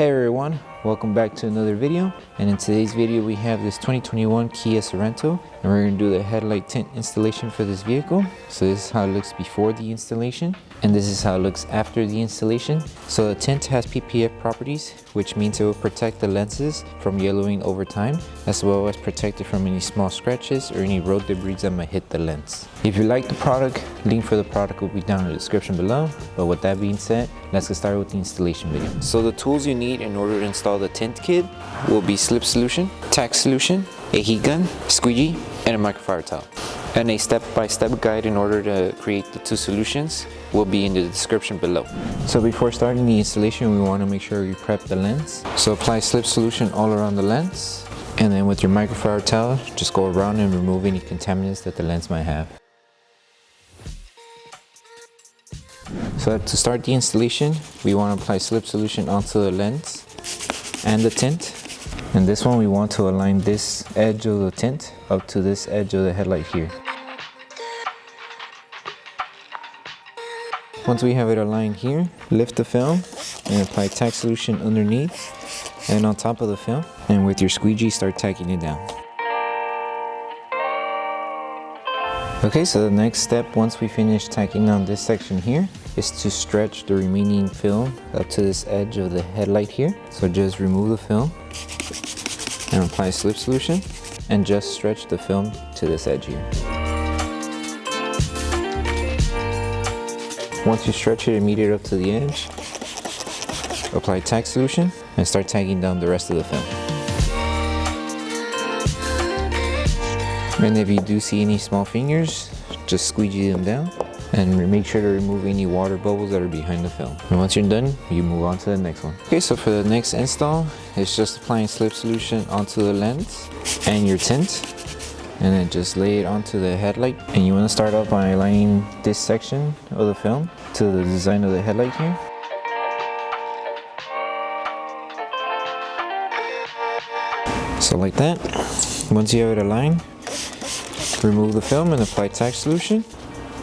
Hey everyone, welcome back to another video, and in today's video we have this 2021 Kia Sorento, and we're going to do the headlight tint installation for this vehicle. So this is how it looks before the installation, and this is how it looks after the installation. So the tint has PPF properties, which means it will protect the lenses from yellowing over time, as well as protect it from any small scratches or any road debris that might hit the lens. If you like the product, link for the product will be down in the description below. But with that being said, let's get started with the installation video. So the tools you need in order to install the tint kit will be Slip Solution, Tack Solution, a heat gun, squeegee, and a microfiber towel. And a step-by-step guide in order to create the two solutions will be in the description below. So before starting the installation, we want to make sure we prep the lens. So apply Slip Solution all around the lens, and then with your microfiber towel, just go around and remove any contaminants that the lens might have. So to start the installation, we want to apply Slip Solution onto the lens and the tint. And this one, we want to align this edge of the tint up to this edge of the headlight here. Once we have it aligned here, lift the film and apply Tack Solution underneath and on top of the film. And with your squeegee, start tacking it down. Okay, so the next step, once we finish tacking on this section here, is to stretch the remaining film up to this edge of the headlight here. So just remove the film and apply Slip Solution and just stretch the film to this edge here. Once you stretch it and meet it up to the edge, apply Tack Solution and start tagging down the rest of the film. And if you do see any small fingers, just squeegee them down and make sure to remove any water bubbles that are behind the film. And once you're done, you move on to the next one. Okay, so for the next install, it's just applying Slip Solution onto the lens and your tint, and then just lay it onto the headlight. And you want to start off by aligning this section of the film to the design of the headlight here. So like that. Once you have it aligned, remove the film and apply Tack Solution,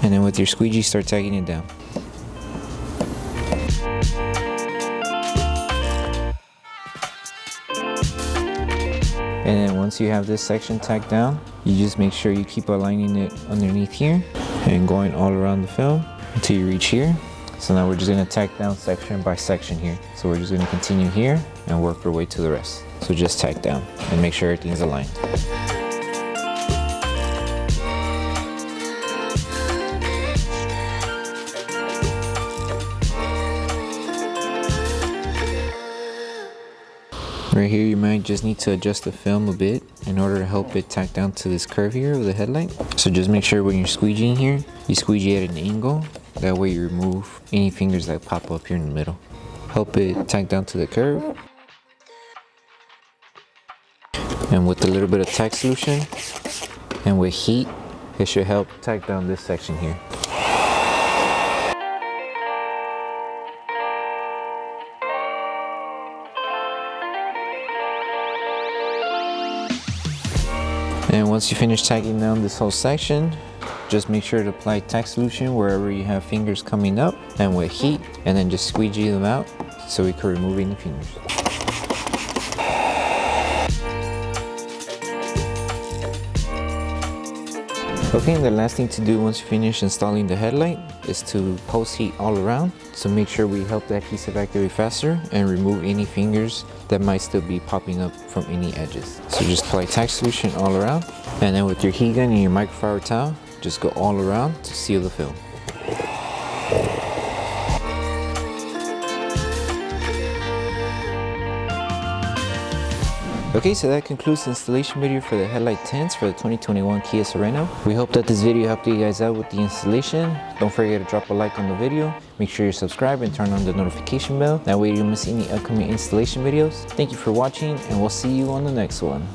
and then with your squeegee start tagging it down. And then once you have this section tacked down, you just make sure you keep aligning it underneath here and going all around the film until you reach here. So now we're just going to tack down section by section here. So we're just going to continue here and work our way to the rest. So just tack down and make sure everything's aligned. Right here, you might just need to adjust the film a bit in order to help it tack down to this curve here of the headlight. So just make sure when you're squeegeeing here, you squeegee at an angle. That way you remove any fingers that pop up here in the middle. Help it tack down to the curve. And with a little bit of Tack Solution and with heat, it should help tack down this section here. And once you finish tacking down this whole section, just make sure to apply Tack Solution wherever you have fingers coming up and with heat, and then just squeegee them out so we can remove any fingers. Okay, and the last thing to do once you finish installing the headlight is to post heat all around. So make sure we help the adhesive activate faster and remove any fingers that might still be popping up from any edges. So just apply Tack Solution all around, and then with your heat gun and your microfiber towel, just go all around to seal the film. Okay, so that concludes the installation video for the headlight tints for the 2021 Kia Sorento. We hope that this video helped you guys out with the installation. Don't forget to drop a like on the video. Make sure you subscribe and turn on the notification bell. That way you don't miss any upcoming installation videos. Thank you for watching, and we'll see you on the next one.